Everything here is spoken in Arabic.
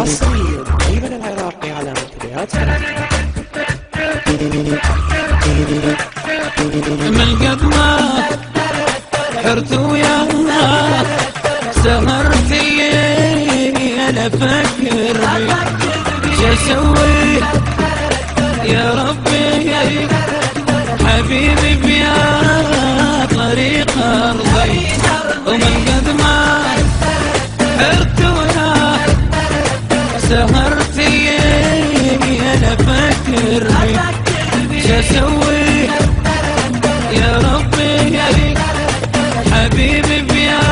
حصريا أيمن العراقي على منتديات من قد ما حرت وياك سهرت الليل افكر شو اسوي يا ربي حبيبي بيا طريق ارضي. ومن قد ما حرت وياك سهرت الليل افكر شو اسوي يا ربي حبيبي بيا